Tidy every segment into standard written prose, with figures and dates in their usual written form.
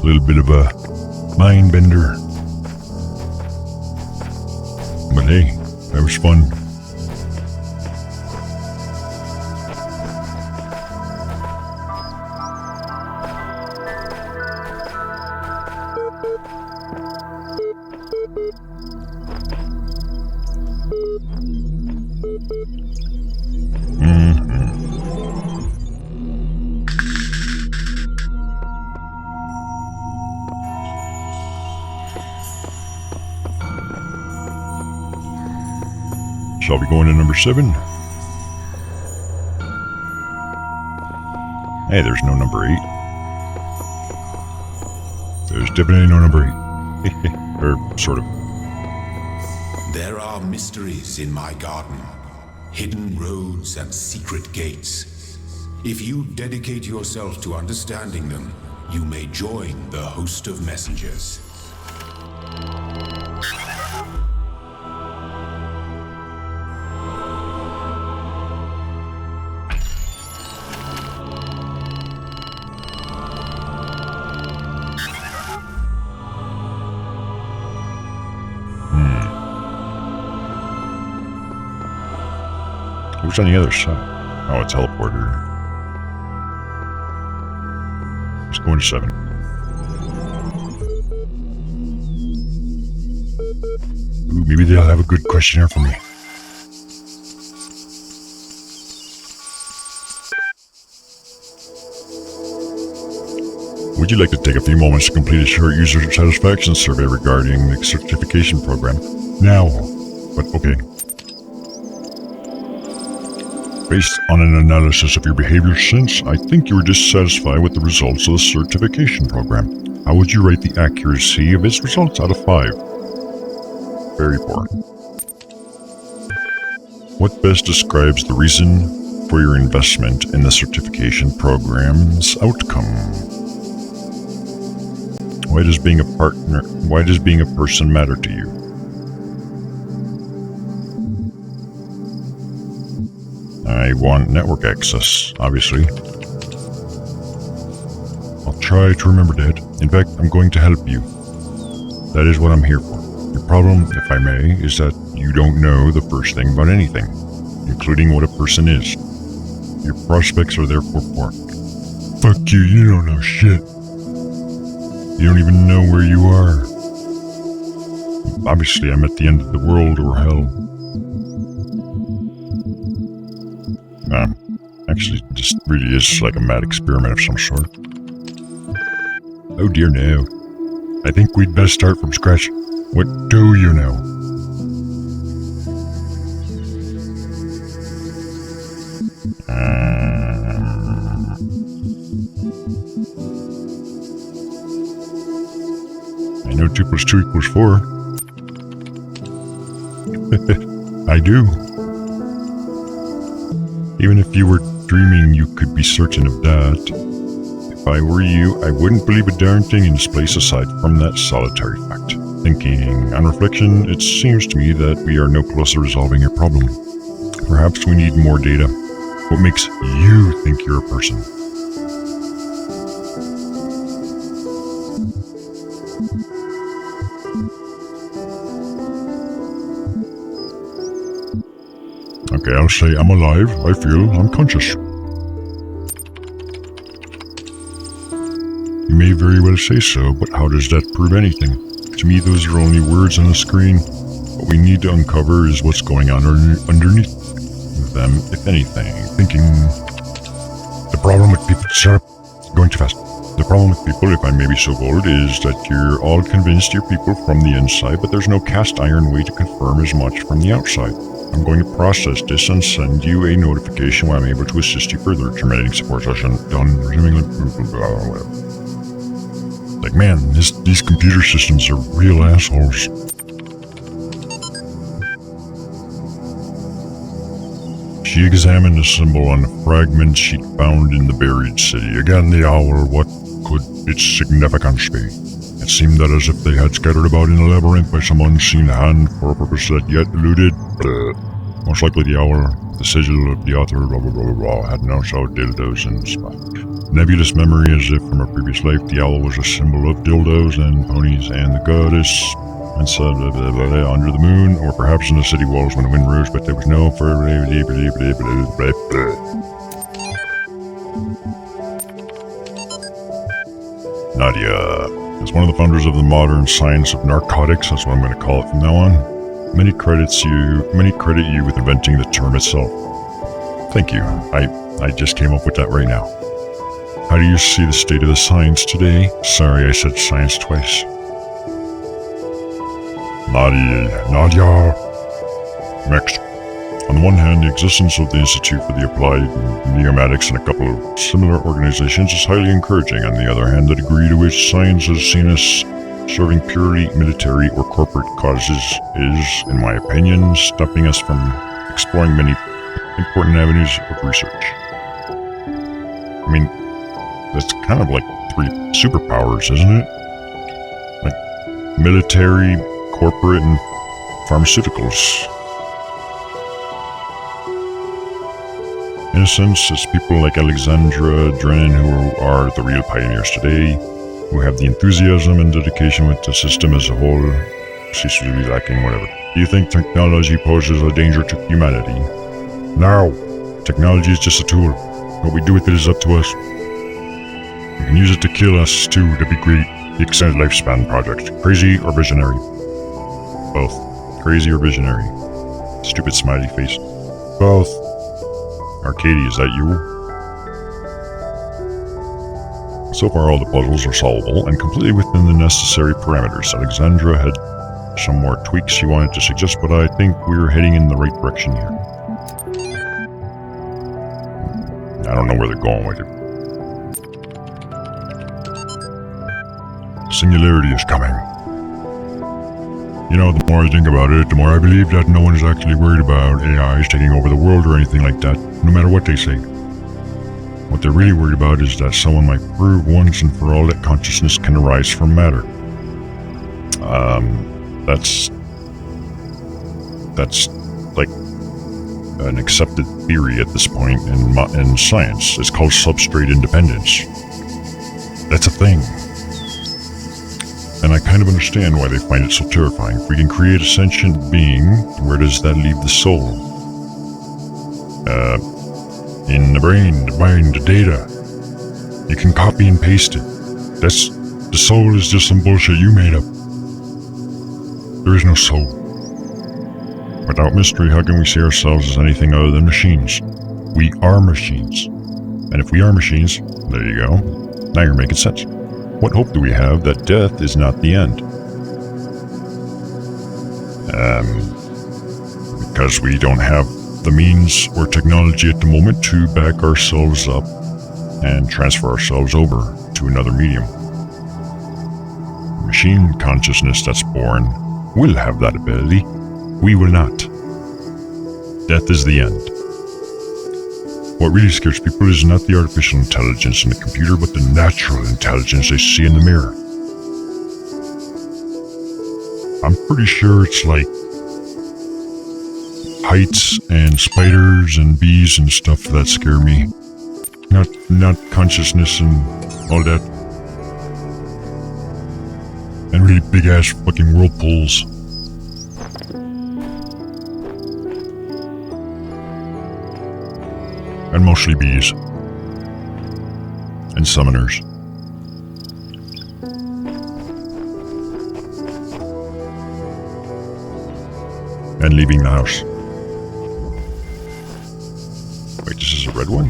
little bit of a mind bender. But hey, that was fun. Shall we go into number 7? Hey, there's no number 8. There's definitely no number 8. Or sort of. There are mysteries in my garden, hidden roads and secret gates. If you dedicate yourself to understanding them, you may join the host of messengers. Who's on the other side? Oh, a teleporter. Let's go into 7. Ooh, maybe they'll have a good questionnaire for me. Would you like to take a few moments to complete a short user satisfaction survey regarding the certification program? Now. But okay. Based on an analysis of your behavior since, I think you were dissatisfied with the results of the certification program. How would you rate the accuracy of its results out of 5? Very poor. What best describes the reason for your investment in the certification program's outcome? Why does being a person matter to you? I want network access, obviously. I'll try to remember that. In fact, I'm going to help you. That is what I'm here for. Your problem, if I may, is that you don't know the first thing about anything, including what a person is. Your prospects are therefore poor. Fuck you, you don't know shit. You don't even know where you are. Obviously, I'm at the end of the world or hell. Actually, this really is like a mad experiment of some sort. Oh dear no. I think we'd best start from scratch. What do you know? I know 2 + 2 = 4. I do. Even if you were dreaming, you could be certain of that. If I were you, I wouldn't believe a darn thing in this place aside from that solitary fact. Thinking, on reflection, it seems to me that we are no closer to resolving your problem. Perhaps we need more data. What makes you think you're a person? Okay, I'll say I'm alive, I feel, I'm conscious. You may very well say so, but how does that prove anything? To me, those are only words on a screen. What we need to uncover is what's going on underneath them, if anything. Thinking... The problem with people... Sorry, going too fast. The problem with people, if I may be so bold, is that you're all convinced you're people from the inside, but there's no cast iron way to confirm as much from the outside. I'm going to process this and send you a notification when I'm able to assist you further. Terminating support session done. Resuming whatever. Like, man, these computer systems are real assholes. She examined the symbol on the fragment she'd found in the buried city. Again, the owl. What could its significance be? It seemed that as if they had scattered about in a labyrinth by some unseen hand for a purpose that yet eluded. Most likely the owl, the sigil of the author, blah blah blah blah blah, had no so dildos and spot. Nebulous memory as if from a previous life. The owl was a symbol of dildos and ponies and the goddess. And so blah, blah, blah, blah, under the moon, or perhaps in the city walls when the wind rose, but there was no further. Nadia is one of the founders of the modern science of narcotics. That's what I'm going to call it from now on. Many credit you with inventing the term itself. Thank you. I just came up with that right now. How do you see the state of the science today? Sorry, I said science twice. Nadia. Next. On the one hand, the existence of the Institute for the Applied Neomatics and a couple of similar organizations is highly encouraging. On the other hand, the degree to which science is seen as serving purely military or corporate causes is, in my opinion, stopping us from exploring many important avenues of research. I mean, that's kind of like 3 superpowers, isn't it? Like military, corporate, and pharmaceuticals. In a sense, it's people like Alexandra Drennan who are the real pioneers today, who have the enthusiasm and dedication with the system as a whole. Seems to be lacking, whatever. Do you think technology poses a danger to humanity? No. Technology is just a tool. What we do with it is up to us. We can use it to kill us too. That'd be great. The Extended Lifespan Project. Crazy or visionary? Both. Crazy or visionary? Stupid smiley face. Both. Arcady, is that you? So far all the puzzles are solvable and completely within the necessary parameters. Alexandra had some more tweaks she wanted to suggest, but I think we're heading in the right direction here. I don't know where they're going with it. Singularity is coming. You know, the more I think about it, the more I believe that no one is actually worried about AIs taking over the world or anything like that, no matter what they say. What they're really worried about is that someone might prove once and for all that consciousness can arise from matter. That's like an accepted theory at this point in science. It's called substrate independence. That's a thing. And I kind of understand why they find it so terrifying. If we can create a sentient being, where does that leave the soul? In the brain, the mind, the data. You can copy and paste it. The soul is just some bullshit you made up. There is no soul. Without mystery, how can we see ourselves as anything other than machines? We are machines. And if we are machines, there you go. Now you're making sense. What hope do we have that death is not the end? Because we don't have the means or technology at the moment to back ourselves up and transfer ourselves over to another medium. Machine consciousness that's born will have that ability. We will not. Death is the end. What really scares people is not the artificial intelligence in the computer, but the natural intelligence they see in the mirror. I'm pretty sure it's like heights and spiders and bees and stuff that scare me. Not consciousness and all that. And really big ass fucking whirlpools. And mostly bees. And summoners. And leaving the house. Wait, this is a red one?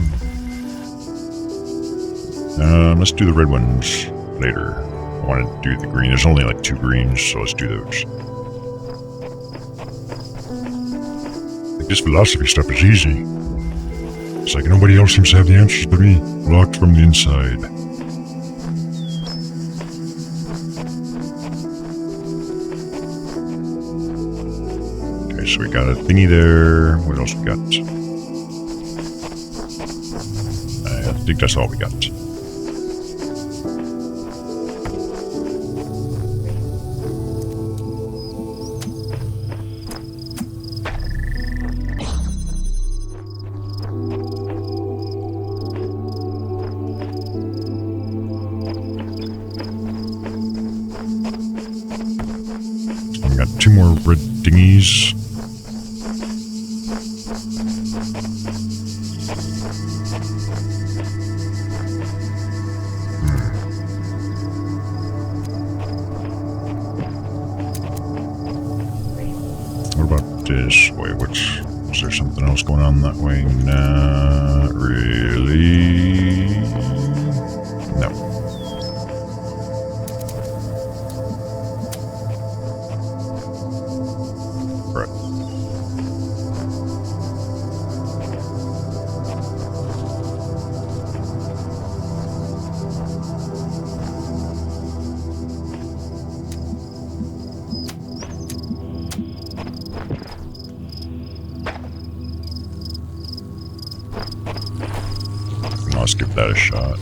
Let's do the red ones later. I want to do the green. There's only like 2 greens, so let's do those. I think this philosophy stuff is easy. It's like nobody else seems to have the answers but me, locked from the inside. Okay, so we got a thingy there. What else we got? I think that's all we got. got 2 more red dinghies. What about this way? Is there something else going on that way? Not really. No. Let's give that a shot.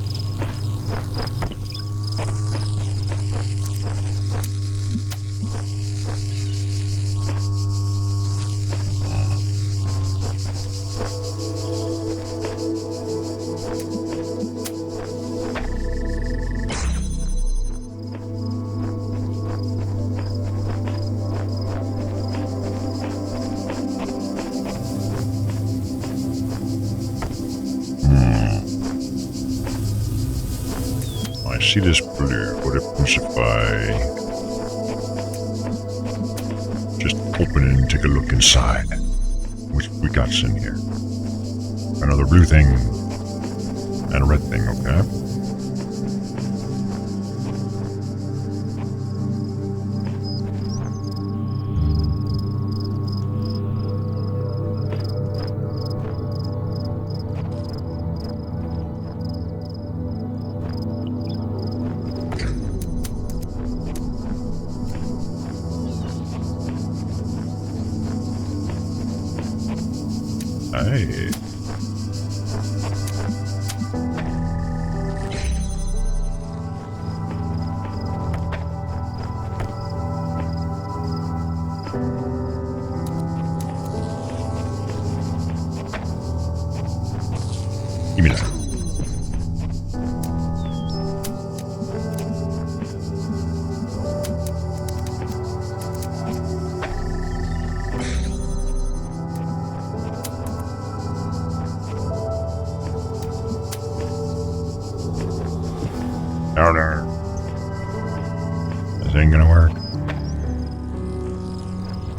I see this blue. What happens if I just open it and take a look inside? What we got in here? Another blue thing and a red thing, okay. Hey. Give me that. Harder. This ain't gonna work.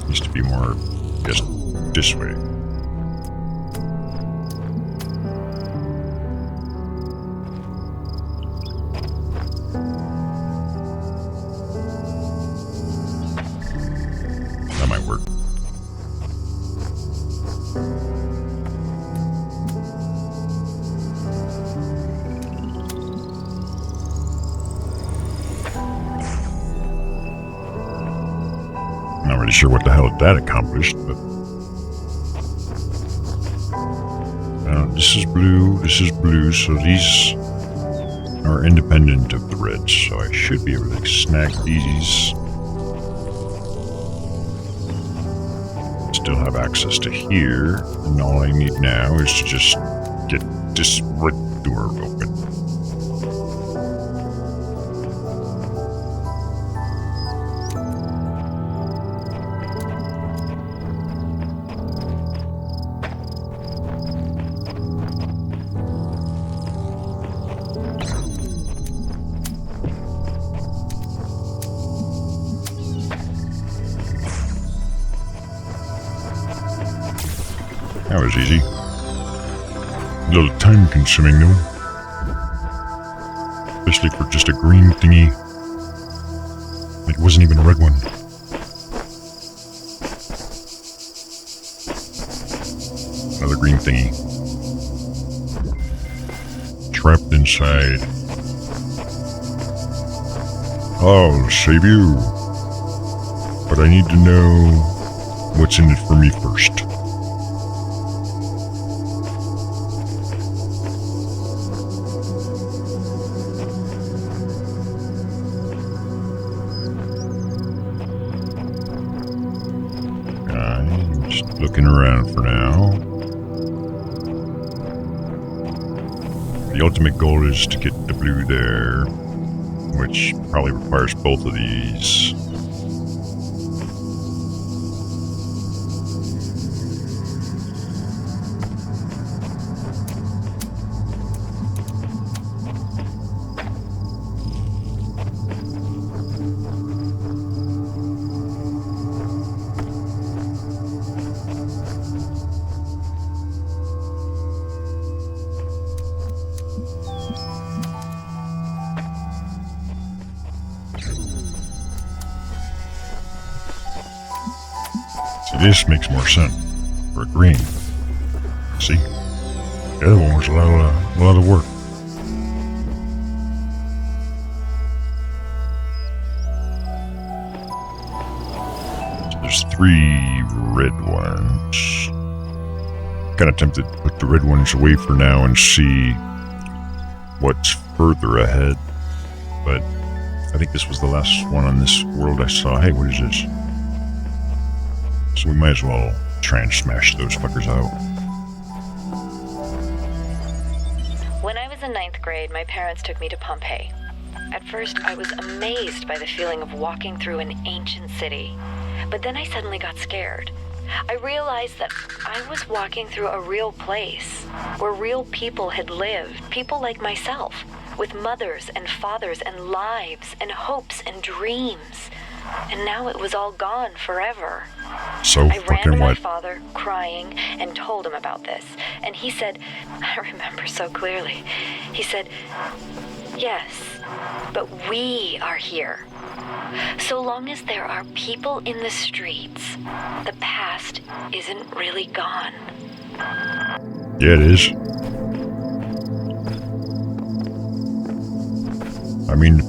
Needs to be more just this way. That might work. Not really sure what the hell that accomplished, but this is blue, so these are independent of the reds, so I should be able to snag these. Still have access to here, and all I need now is to just get this red door open. That was easy. A little time consuming though. Especially for just a green thingy. It wasn't even a red one. Another green thingy. Trapped inside. I'll save you. But I need to know what's in it for me first. Just looking around for now. The ultimate goal is to get the blue there, which probably requires both of these. So this makes more sense for green. See? The other one was a lot of work. So there's 3 red ones. Kind of tempted to put the red ones away for now and see what's further ahead. But I think this was the last one on this world I saw. Hey, what is this? So we might as well try and smash those fuckers out. When I was in 9th grade, my parents took me to Pompeii. At first, I was amazed by the feeling of walking through an ancient city. But then I suddenly got scared. I realized that I was walking through a real place, where real people had lived, people like myself, with mothers and fathers and lives and hopes and dreams. And now it was all gone forever. So I ran to fucking my what? father, crying, and told him about this. And he said, I remember so clearly, he said, yes, but we are here. So long as there are people in the streets, the past isn't really gone. Yeah, it is. I mean,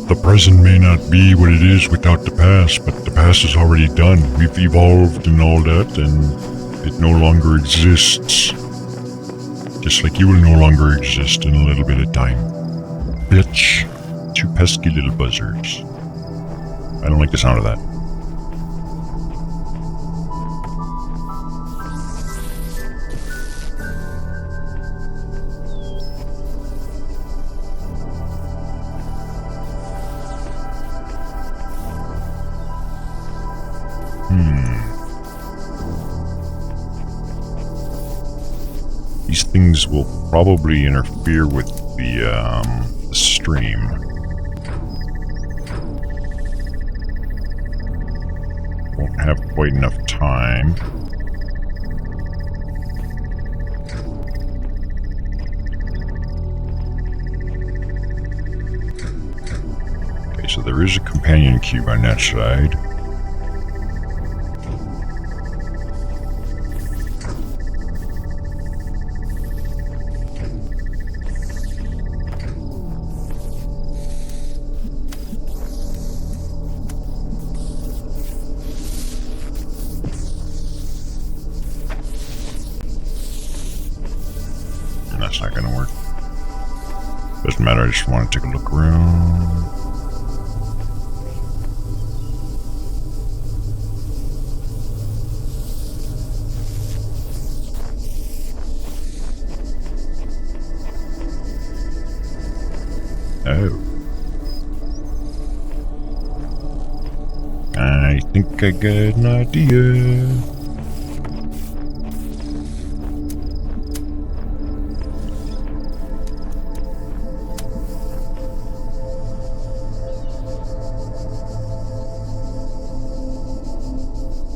the present may not be what it is without the past, but the past is already done. We've evolved and all that, and it no longer exists. Just like you will no longer exist in a little bit of time. Bitch. 2 pesky little buzzards. I don't like the sound of that. These things will probably interfere with the stream. Won't have quite enough time. Okay, so there is a companion cube on that side. That's not gonna work. Doesn't matter, I just want to take a look around. Oh. I think I got an idea.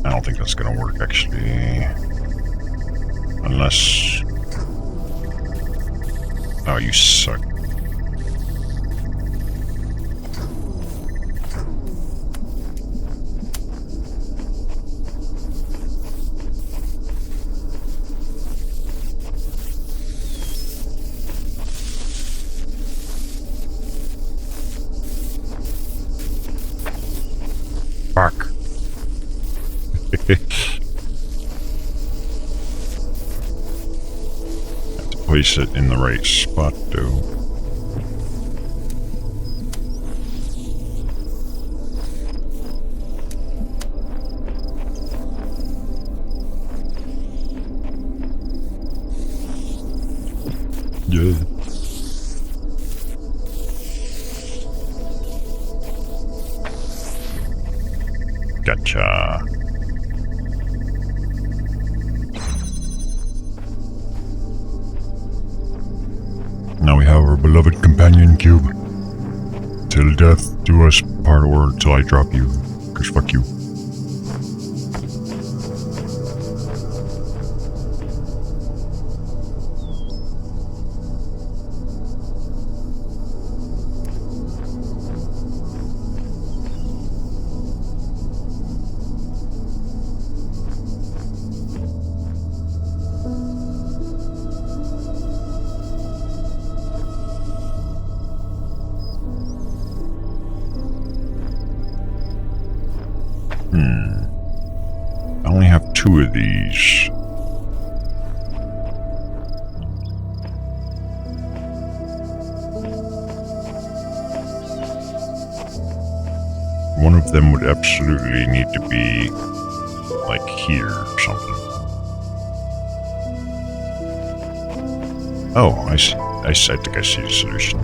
I don't think that's gonna work, actually. Unless... Oh, you suck. Fuck. Have to place it in the right spot, though. Yeah. Gotcha. Now we have our beloved companion cube. Till death do us part, or till I drop you. 'Cause fuck you. I only have 2 of these. One of them would absolutely need to be, like, here or something. Oh, I see. I think I see the solution.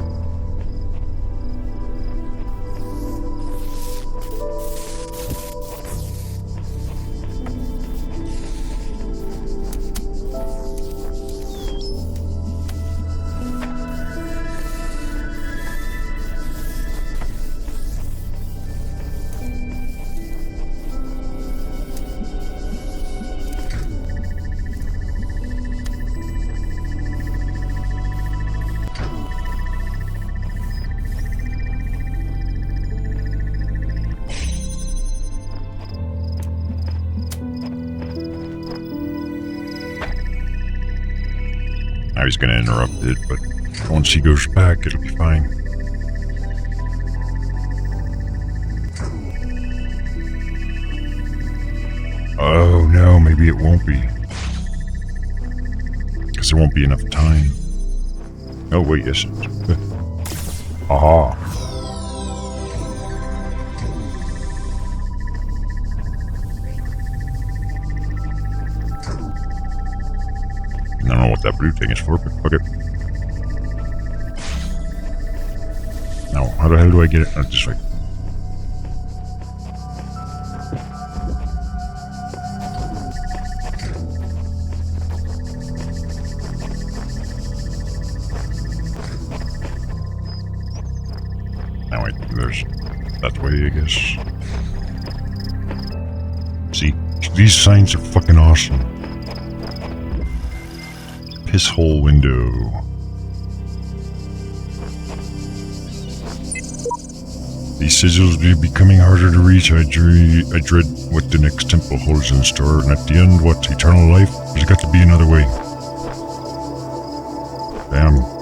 Now he's gonna interrupt it, but once he goes back, it'll be fine. Oh no, maybe it won't be. Because there won't be enough time. Oh wait, yes. Aha. I don't know what that blue thing is for, but fuck it. Now, how the hell do I get it? Oh, this way. Now wait, there's that way, I guess. See, these signs are fucking awesome. Piss hole window. These sigils will be becoming harder to reach. I dread what the next temple holds in store, and at the end, what? Eternal life? There's got to be another way. Damn.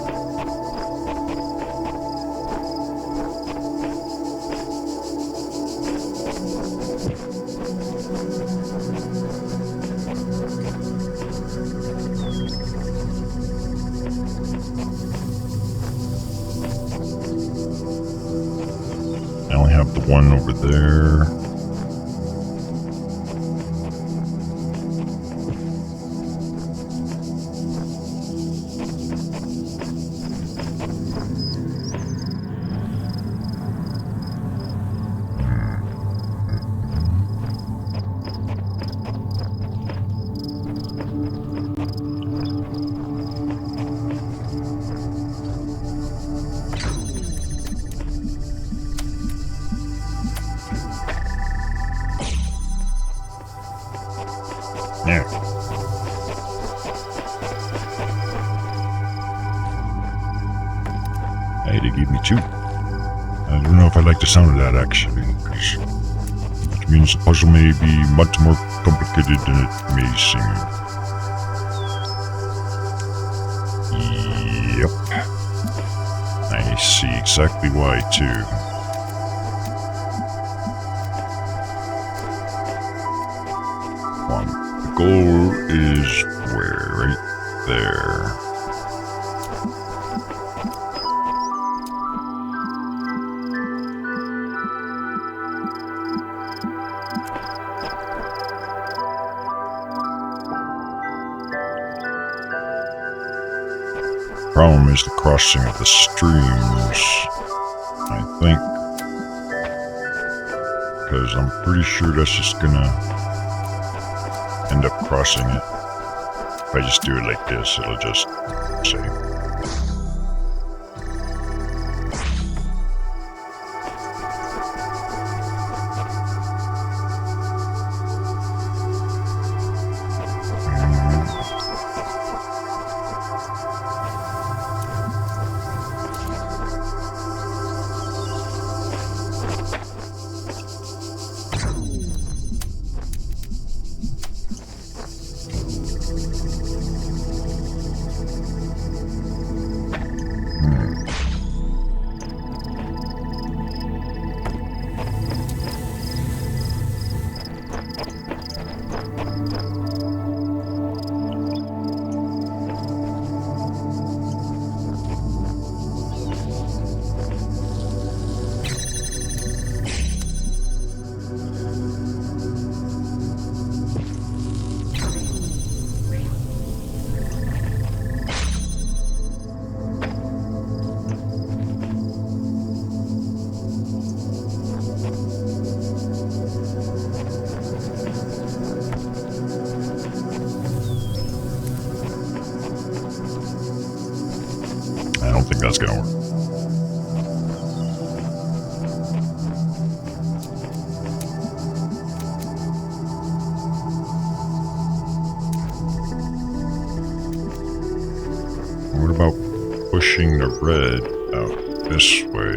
I only have the one over there. Yeah. Hey, they gave me 2. I don't know if I like the sound of that, actually, because it means the puzzle may be much more complicated than it may seem. Yep. I see exactly why, too. The goal is where? Right there. Problem is the crossing of the streams, I think. Because I'm pretty sure that's just gonna end up crossing it. If I just do it like this, it'll just say. that's gonna work. What about pushing the red out this way?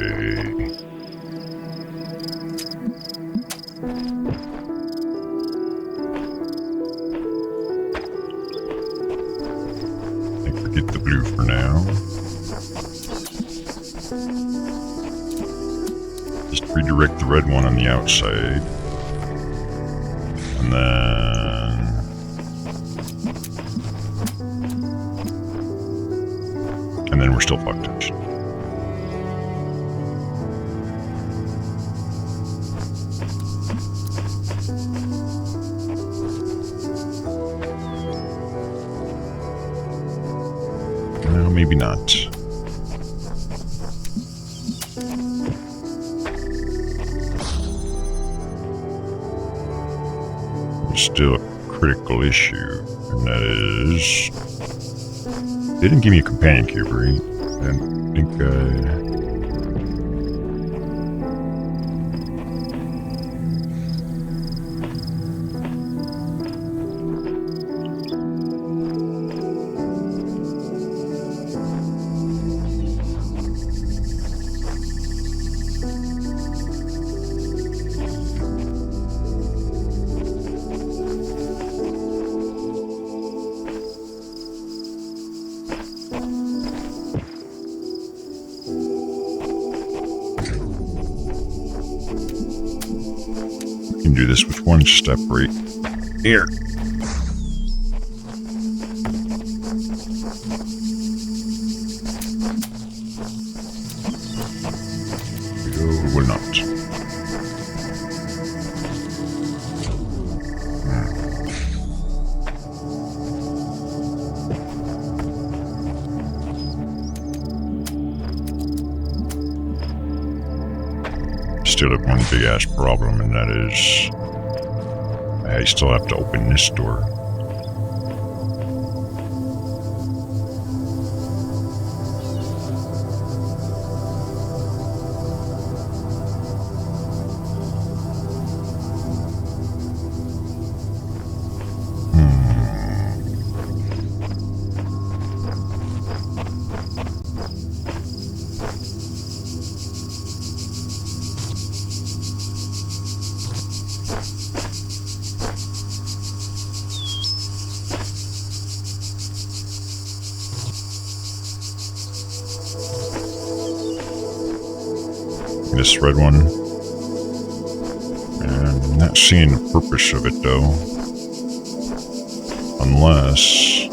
I think forget the blue for now. Just redirect the red one on the outside. And then we're still fucked. No, maybe not. It's still a critical issue, and that is... They didn't give me a companion cube, right? I think, can do this with one step right here. We will not. Still have one big ass problem, and that is I still have to open this door. This red one. And I'm not seeing the purpose of it though. Unless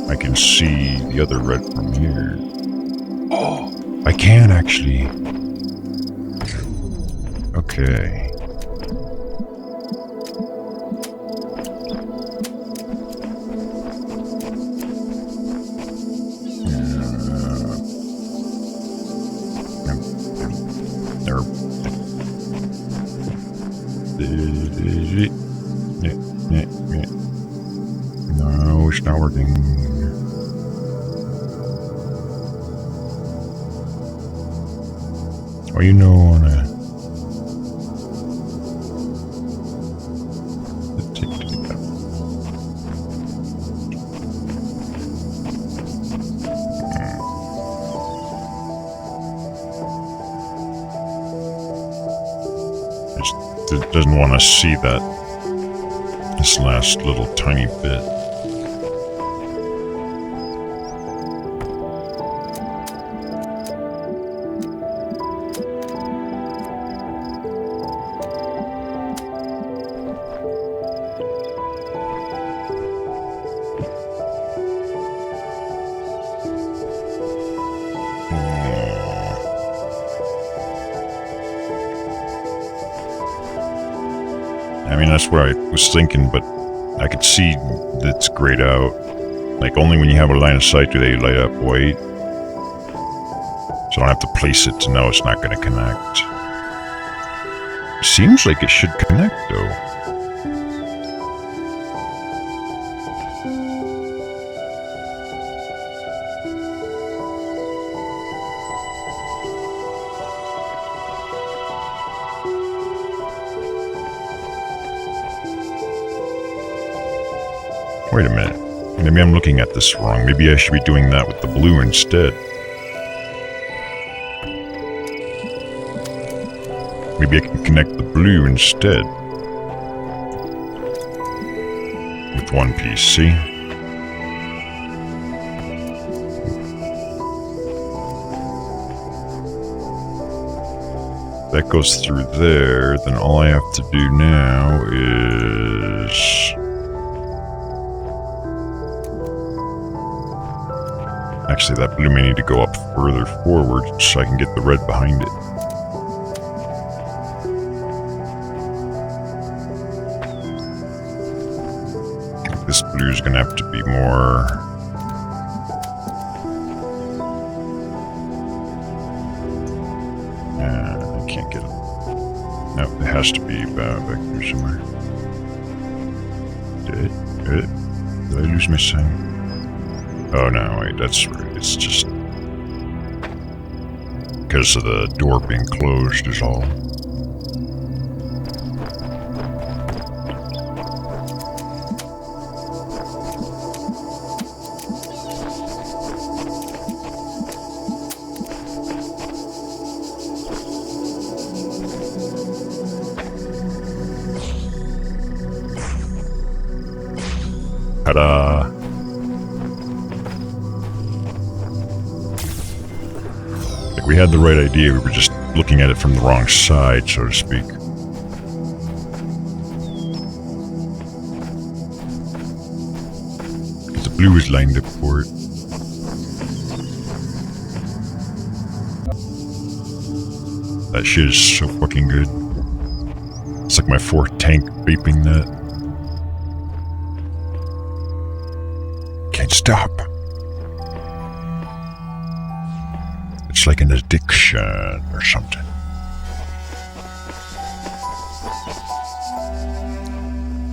I can see the other red from here. Oh, I can actually. Okay. No, it's not working. Oh, you know, on a... It doesn't want to see that, this last little tiny bit. I mean, that's what I was thinking, but I could see that it's grayed out. Like, only when you have a line of sight do they light up white. So I don't have to place it to know it's not going to connect. Seems like it should connect, though. Wait a minute. Maybe I'm looking at this wrong. Maybe I should be doing that with the blue instead. Maybe I can connect the blue instead. With one piece, see? That goes through there, then all I have to do now is... Actually, that blue may need to go up further forward so I can get the red behind it. This blue is going to have to be more... I can't get it. No, it has to be back here somewhere. Did I lose my sign? Oh no, wait, that's right. It's just... because of the door being closed is all. Ta-da! Like we had the right idea, we were just looking at it from the wrong side, so to speak. The blue is lined up for it. That shit is so fucking good. It's like my fourth tank vaping that. Can't stop. It's like an addiction or something.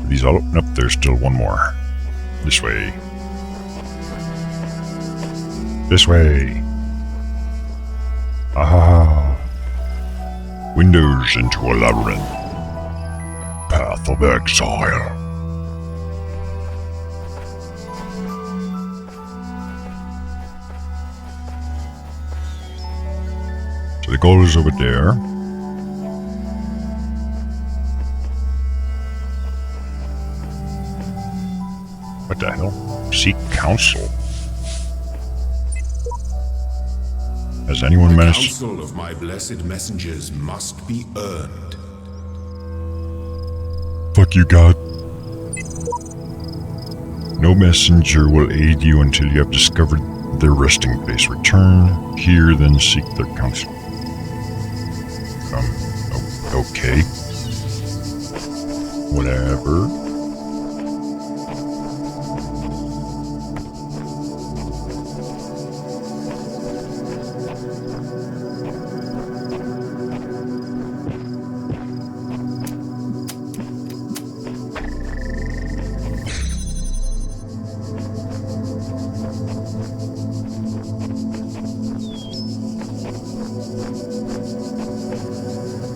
Are these all open up? There's still one more. This way. This way. Ah. Windows into a labyrinth. Path of exile. So the goal is over there. What the hell? Seek counsel. Has anyone The managed? counsel of my blessed messengers must be earned. Fuck you, God. No messenger will aid you until you have discovered their resting place. Return here, then seek their counsel. Okay. Whatever.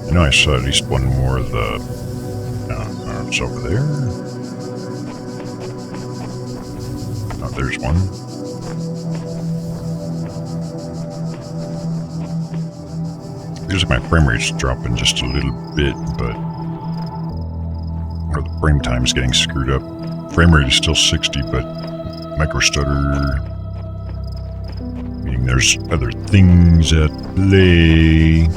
I know I saw at least one more of the... No, it's over there. Oh, there's one. Feels like my frame rate's dropping just a little bit, but... Or the frame time's getting screwed up. Frame rate is still 60, but... Micro stutter... Meaning there's other things at play...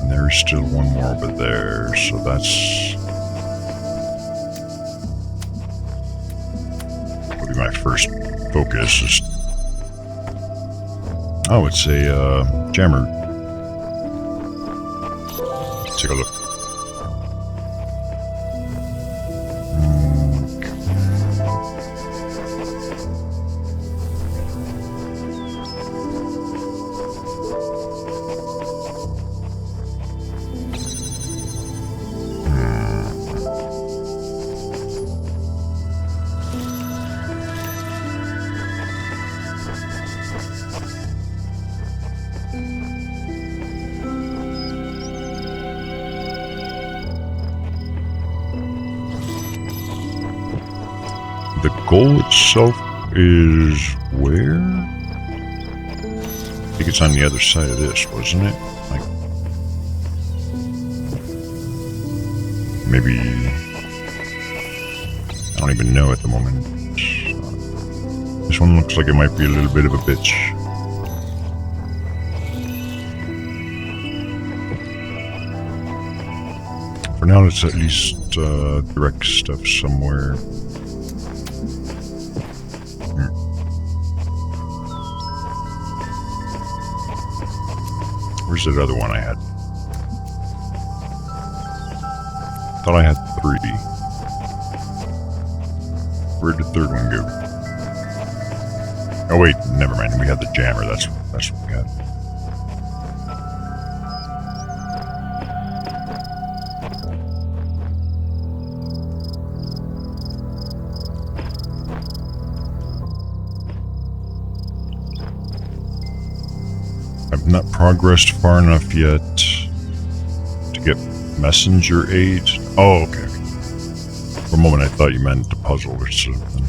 There's still one more over there, so that's... Would be my first focus is... Oh, it's a, jammer. Let's take a look. the goal itself is where? I think it's on the other side of this, wasn't it? Like, maybe, I don't even know at the moment. This one looks like it might be a little bit of a bitch. For now, let's at least direct stuff somewhere. Where's that other one I had? Thought I had 3. Where'd the third one go? Oh wait, never mind. We had the jammer. That's what we had. I've not progressed far enough yet to get messenger aid. Oh, okay. For a moment I thought you meant the puzzle or something.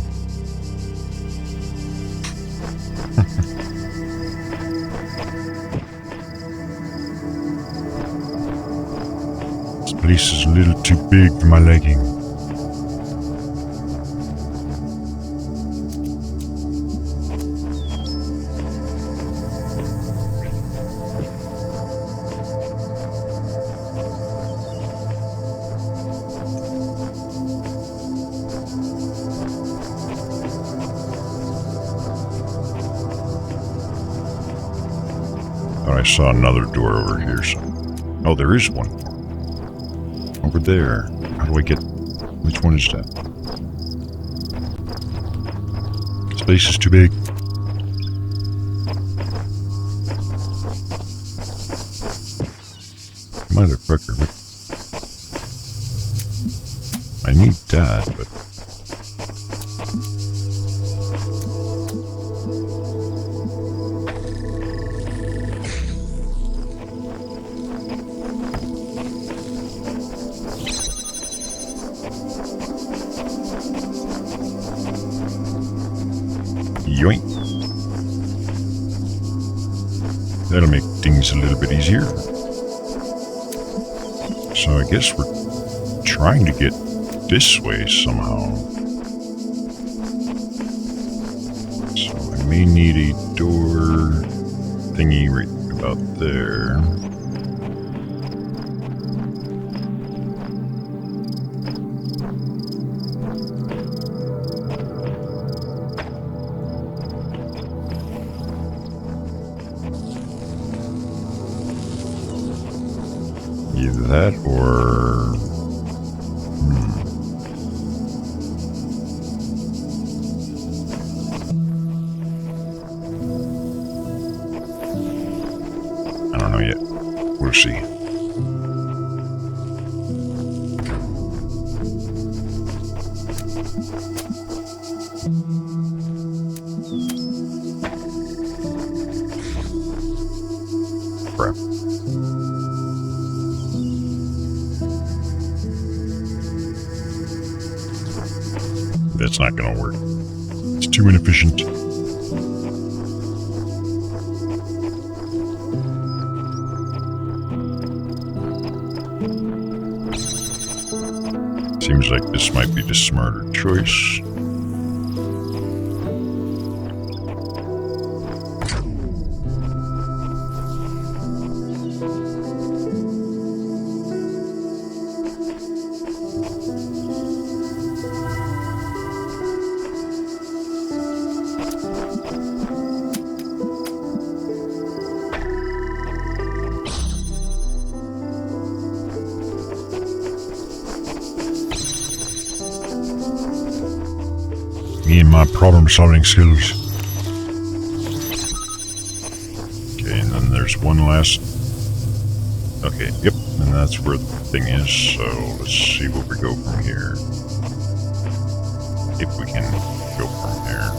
This place is a little too big for my liking. I saw another door over here. So. Oh, there is one more. Over there. How do I get... Which one is that? This place is too big. Motherfucker. I need that, but... Yoink. That'll make things a little bit easier. So I guess we're trying to get this way somehow. So I may need a door thingy right about there. Either that or... I don't know yet. We'll see. Crap. That's not gonna work. It's too inefficient. Seems like this might be the smarter choice. Me and my problem-solving skills. Okay, and then there's one last... Okay, yep, and that's where the thing is, so let's see where we go from here. If we can go from here.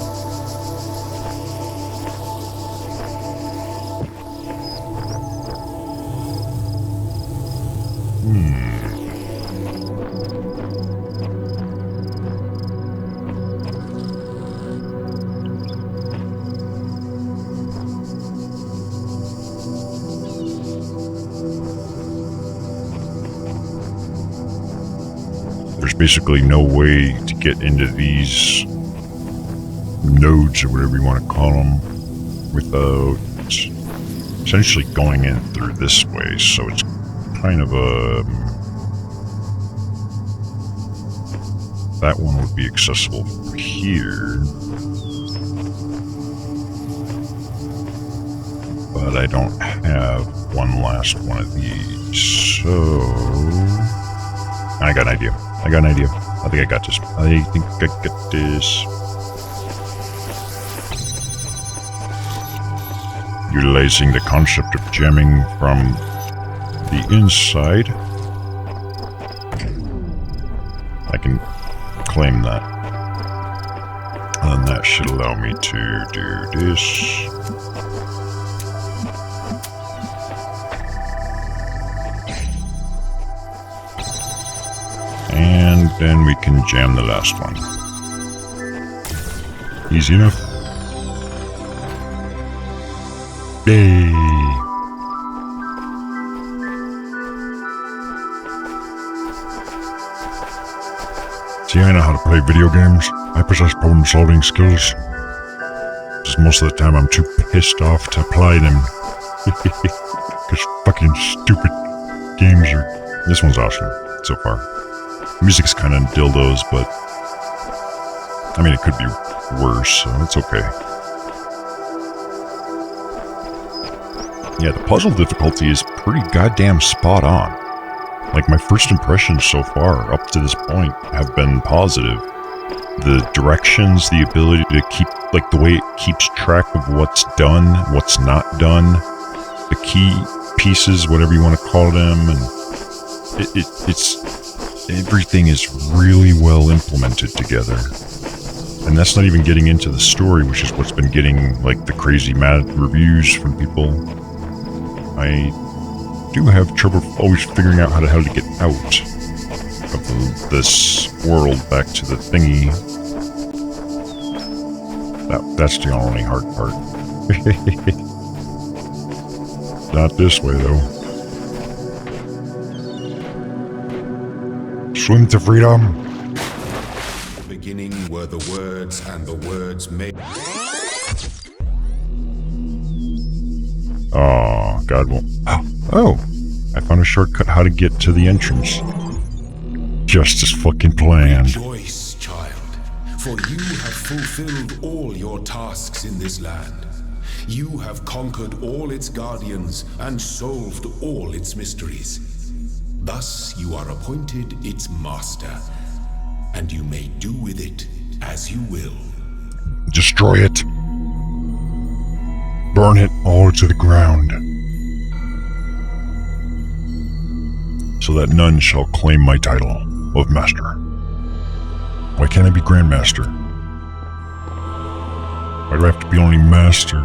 there's basically no way to get into these nodes or whatever you want to call them without essentially going in through this way. So it's kind of a... that one would be accessible from here. But I don't have one last one of these, so... I got an idea. I think I got this. Utilizing the concept of jamming from the inside, I can claim that. And that should allow me to do this. And then we can jam the last one. Easy enough. Yay! See, I know how to play video games. I possess problem-solving skills. Just most of the time I'm too pissed off to apply them. Because fucking stupid games are... This one's awesome, so far. Music's kind of dildos, but... I mean, it could be worse, so it's okay. Yeah, the puzzle difficulty is pretty goddamn spot on. Like, my first impressions so far, up to this point, have been positive. The directions, the ability to keep, like, the way it keeps track of what's done, what's not done, the key pieces, whatever you want to call them, and it's... everything is really well implemented together. And that's not even getting into the story, which is what's been getting, like, the crazy mad reviews from people. I do have trouble always figuring out how to get out of this world back to the thingy. That's the only hard part. Not this way, though. Swim to freedom. The beginning were the words, and the words made... Oh, God won't... Oh! I found a shortcut how to get to the entrance. Just as fucking planned. Rejoice, child, for you have fulfilled all your tasks in this land. You have conquered all its guardians and solved all its mysteries. Thus you are appointed its master, and you may do with it as you will. Destroy it. Burn it all to the ground, so that none shall claim my title of master. Why can't I be grandmaster? Why do I have to be only master?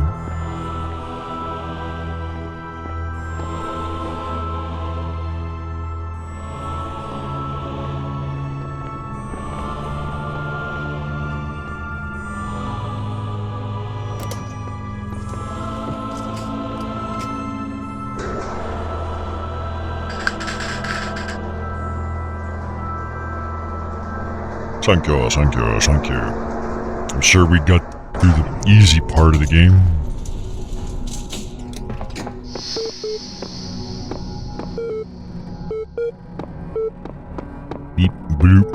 Thank you. I'm sure we got through the easy part of the game. Beep, bloop,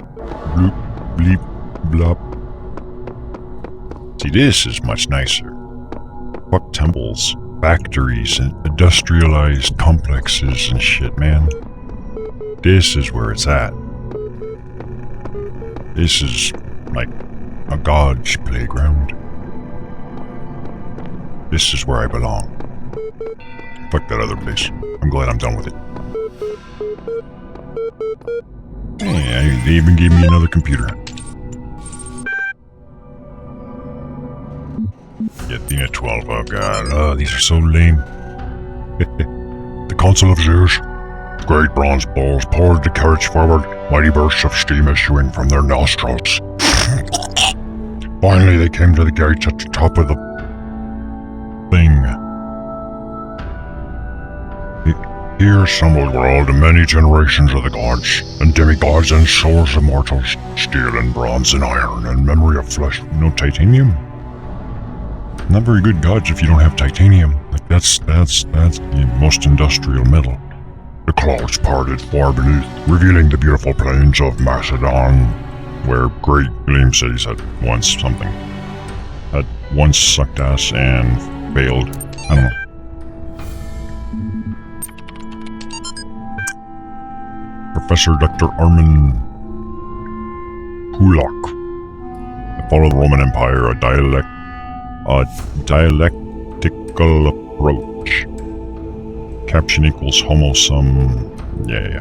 bloop, bleep, blop. See, this is much nicer. Fuck temples, factories, and industrialized complexes and shit, man. This is where it's at. This is like a god's playground. This is where I belong. Fuck that other place. I'm glad I'm done with it. Hey, they even gave me another computer. Yeah, Athena 12, oh god. Oh, these are so lame. The Council of Zeus. Great bronze balls poured the carriage forward, mighty bursts of steam issuing from their nostrils. Finally, they came to the gates at the top of the thing. Here assembled were all the many generations of the gods, and demigods and souls of mortals, steel and bronze and iron, and memory of flesh. No titanium? Not very good gods if you don't have titanium. Like that's the most industrial metal. The clouds parted far beneath, revealing the beautiful plains of Macedon, where great Gleam cities had once sucked ass and failed. I don't know. Professor Dr. Armin Kulak. The fall of the Roman Empire, a dialectical approach. Caption equals homo sum. Yeah.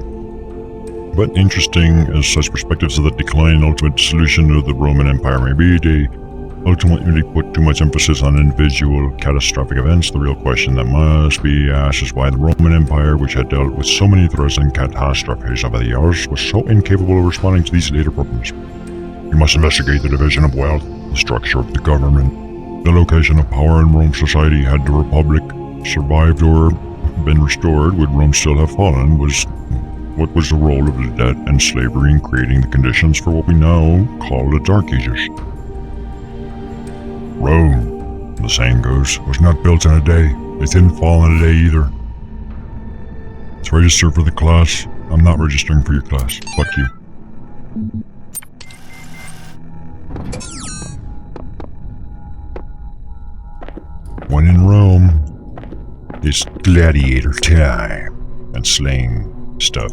But interesting as such perspectives of the decline and ultimate dissolution of the Roman Empire may be, they ultimately put too much emphasis on individual catastrophic events. The real question that must be asked is why the Roman Empire, which had dealt with so many threats and catastrophes over the years, was so incapable of responding to these later problems. We must investigate the division of wealth, the structure of the government, the location of power in Rome society. Had the Republic survived or been restored? Would Rome still have fallen? What was the role of the debt and slavery in creating the conditions for what we now call the Dark Ages? Rome, the saying goes, was not built in a day. It didn't fall in a day either. Let's register for the class. I'm not registering for your class. Fuck you. When in Rome, it's gladiator time and slaying stuff.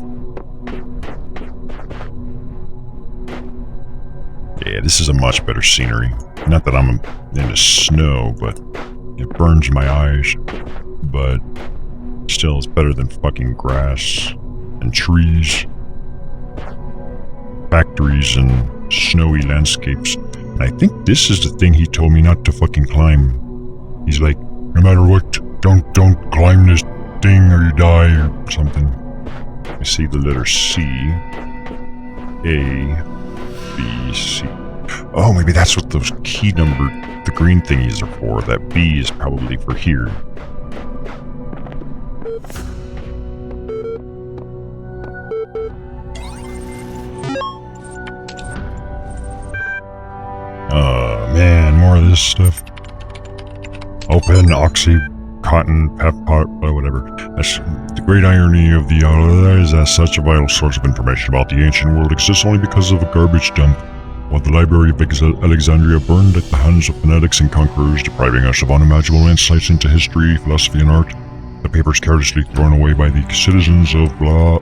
Yeah, this is a much better scenery. Not that I'm into snow, but it burns my eyes. But still, it's better than fucking grass and trees, factories and snowy landscapes. And I think this is the thing he told me not to fucking climb. He's like, no matter what, don't climb this thing or you die or something. I see the letter C, A, B, C. Oh, maybe that's what those key number, the green thingies are for. That B is probably for here. Oh man, more of this stuff. Open, oxy, cotton, pep pot, whatever. That's the great irony of the is that such a vital source of information about the ancient world exists only because of a garbage dump. While the Library of Alexandria burned at the hands of fanatics and conquerors, depriving us of unimaginable insights into history, philosophy, and art, the papers carelessly thrown away by the citizens of blah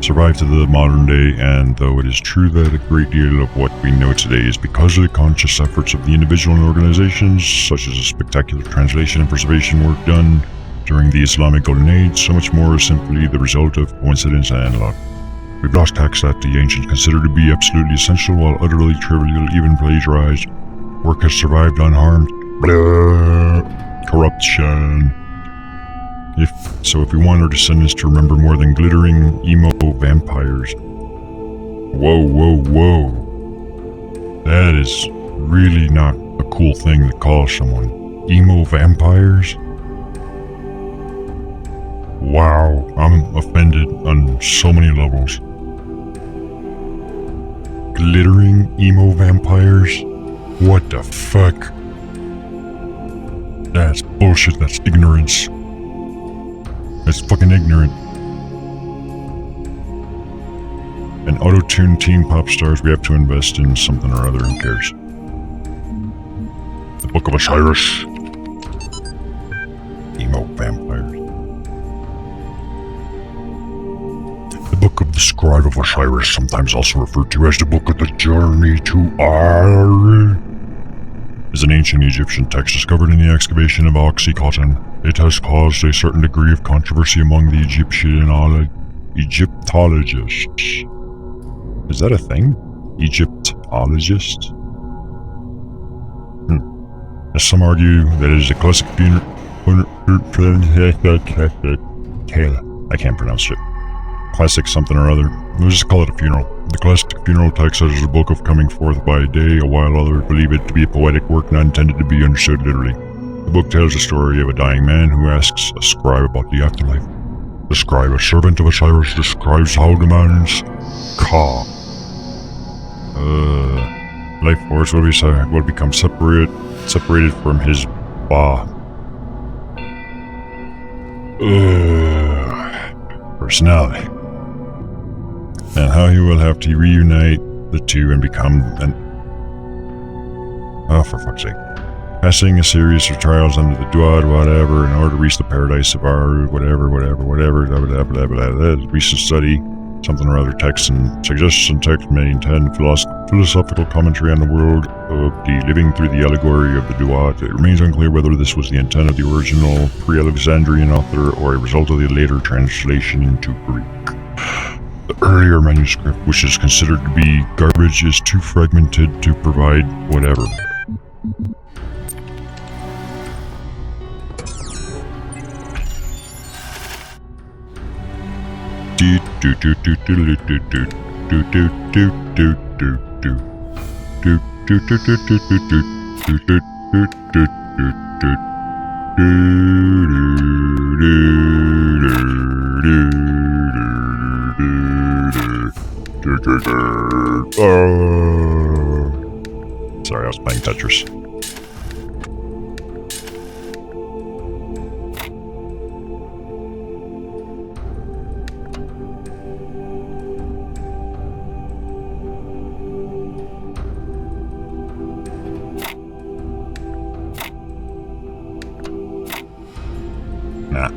survive to the modern day. And though it is true that a great deal of what we know today is because of the conscious efforts of the individual and organizations, such as the spectacular translation and preservation work done during the Islamic Golden Age, so much more is simply the result of coincidence and luck. We've lost texts that the ancients considered to be absolutely essential, while utterly trivial, even plagiarized. Work has survived unharmed. Blah. Corruption. If we want our descendants to remember more than glittering emo vampires. Whoa. That is really not a cool thing to call someone. Emo vampires? Wow, I'm offended on so many levels. Glittering emo vampires? What the fuck? That's bullshit, that's ignorance. That's fucking ignorant. And auto-tune teen pop stars, we have to invest in something or other, who cares? The Book of Osiris. Emo vampires. The Book of the Scribe of Osiris, sometimes also referred to as the Book of the Journey to Ar, is an ancient Egyptian text discovered in the excavation of Oxycotton. It has caused a certain degree of controversy among the Egyptologists. Is that a thing? Egyptologists? As some argue that it is a classic I can't pronounce it. Classic something or other. Let's just call it a funeral. The classic funeral text says it's a book of coming forth by day, while others believe it to be a poetic work not intended to be understood literally. The book tells the story of a dying man who asks a scribe about the afterlife. Describe a servant of Osiris describes how demands Ka. Life force will become separated from his Ba. Personality. And how he will have to reunite the two and become oh, for fuck's sake. Passing a series of trials under the Duat, whatever, in order to reach the paradise of our whatever. Recent study, something or other, text and suggestion text may intend philosophical commentary on the world of the living through the allegory of the Duat. It remains unclear whether this was the intent of the original pre-Alexandrian author or a result of the later translation into Greek. The earlier manuscript, which is considered to be garbage, is too fragmented to provide whatever. Sorry, I was playing Tetris. Nah.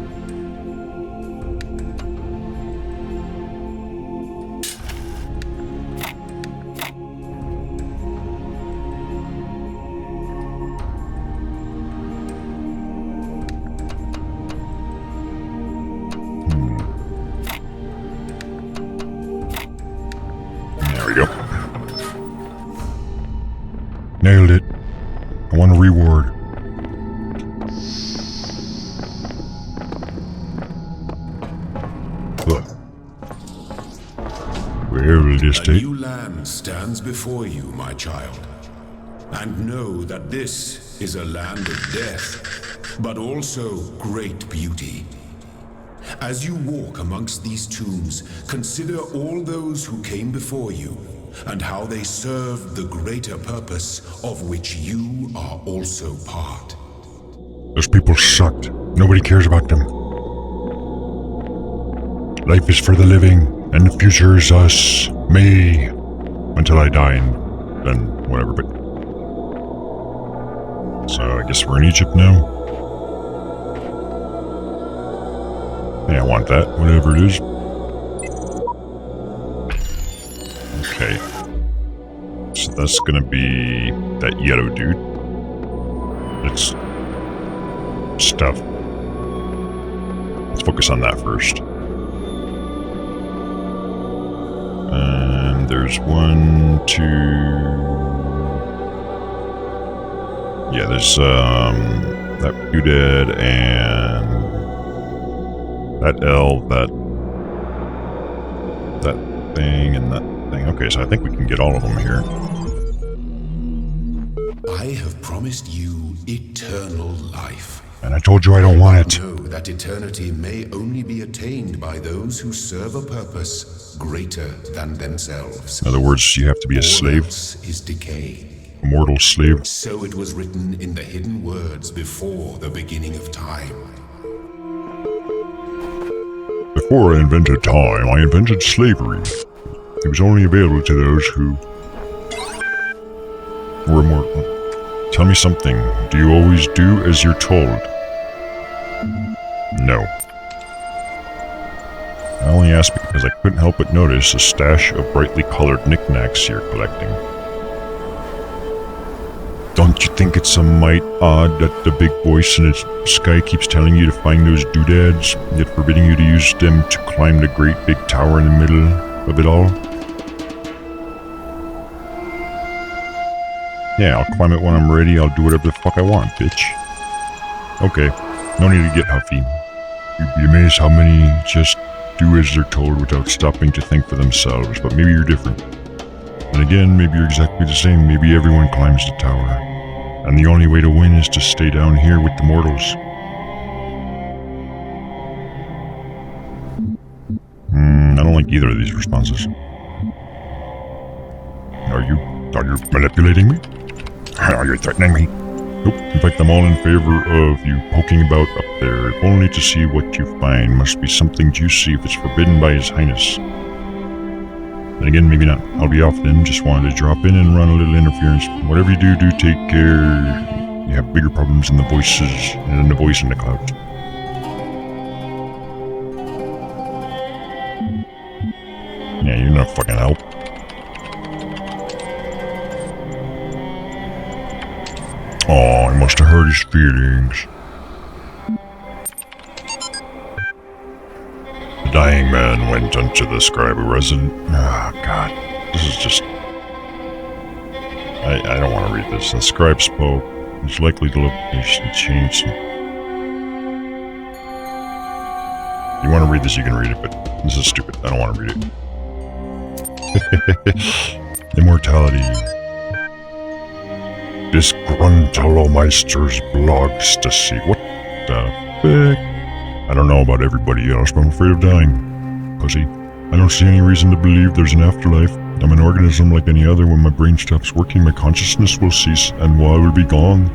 There we go. Nailed it. I want a reward. Look. Where will this A take? new land stands before you, my child. And know that this is a land of death, but also great beauty. As you walk amongst these tombs, consider all those who came before you, and how they served the greater purpose of which you are also part. Those people sucked. Nobody cares about them. Life is for the living, and the future is us. Me. Until I die, and then whatever, but... So, I guess we're in Egypt now? Yeah, I want that, whatever it is. Okay. So that's gonna be that yellow dude. It's stuff. Let's focus on that first. And there's 1, 2... Yeah, there's that Udad and that L, that thing and that thing. Okay, so I think we can get all of them here. I have promised you eternal life. And I told you I don't want it. Know that eternity may only be attained by those who serve a purpose greater than themselves. In other words, you have to be a slave. All else is decay. A mortal slave. So it was written in the hidden words before the beginning of time. Before I invented time, I invented slavery. It was only available to those who were immortal. Tell me something. Do you always do as you're told? No. I only asked because I couldn't help but notice a stash of brightly colored knickknacks you're collecting. Don't you think it's a mite odd that the big voice in the sky keeps telling you to find those doodads, yet forbidding you to use them to climb the great big tower in the middle of it all? Yeah, I'll climb it when I'm ready. I'll do whatever the fuck I want, bitch. Okay, no need to get huffy. You'd be amazed how many just do as they're told without stopping to think for themselves, but maybe you're different. And again, maybe you're exactly the same. Maybe everyone climbs the tower. And the only way to win is to stay down here with the mortals. either of these responses. Are you manipulating me? Are you threatening me? Nope. In fact, I'm all in favor of you poking about up there, if only to see what you find. Must be something juicy if it's forbidden by His Highness. Then again, maybe not. I'll be off then. Just wanted to drop in and run a little interference. Whatever you do, take care. You have bigger problems than the voices and the voice in the clouds. Yeah, you're not fucking help. Oh, I must have hurt his feelings. The dying man went unto the scribe resident. Oh, God. This is just... I don't want to read this. The scribe spoke. He's likely to location change. You want to read this, you can read it, but this is stupid. I don't want to read it. Immortality. Disgruntlomeister's blogs to see. What the fuck? I don't know about everybody else, but I'm afraid of dying. Pussy. I don't see any reason to believe there's an afterlife. I'm an organism like any other. When my brain stops working, my consciousness will cease, and I will be gone.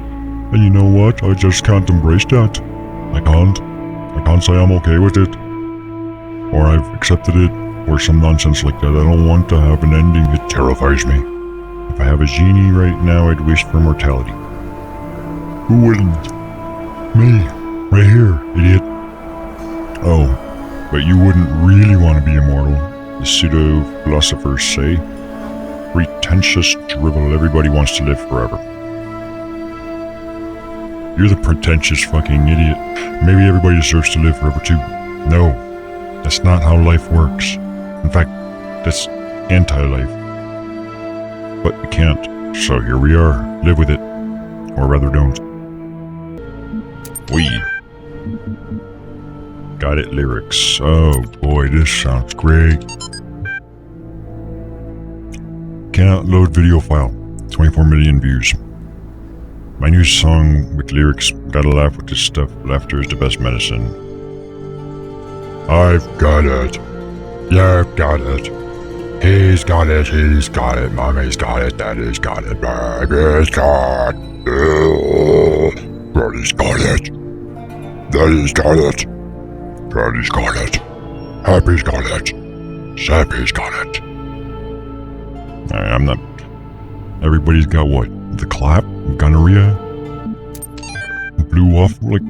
And you know what? I just can't embrace that. I can't say I'm okay with it. Or I've accepted it, or some nonsense like that. I don't want to have an ending. It terrifies me. If I have a genie right now, I'd wish for mortality. Who wouldn't? Me. Right here, idiot. Oh, but you wouldn't really want to be immortal, the pseudo-philosophers say. Pretentious drivel, everybody wants to live forever. You're the pretentious fucking idiot. Maybe everybody deserves to live forever too. No, that's not how life works. In fact, that's anti-life. But we can't, so here we are. Live with it. Or rather don't. We. Got it lyrics. Oh boy, this sounds great. Cannot load video file. 24 million views. My new song with lyrics. Gotta laugh with this stuff. Laughter is the best medicine. I've got it. You've got it. He's got it. He's got it. Mommy's got it. Daddy's got it. Baby's got it. Daddy's got it. Daddy's got it. Daddy's got it. Happy's got it. Sappy's got it. I'm not... Everybody's got what? The clap? Gonorrhea? Blew off like...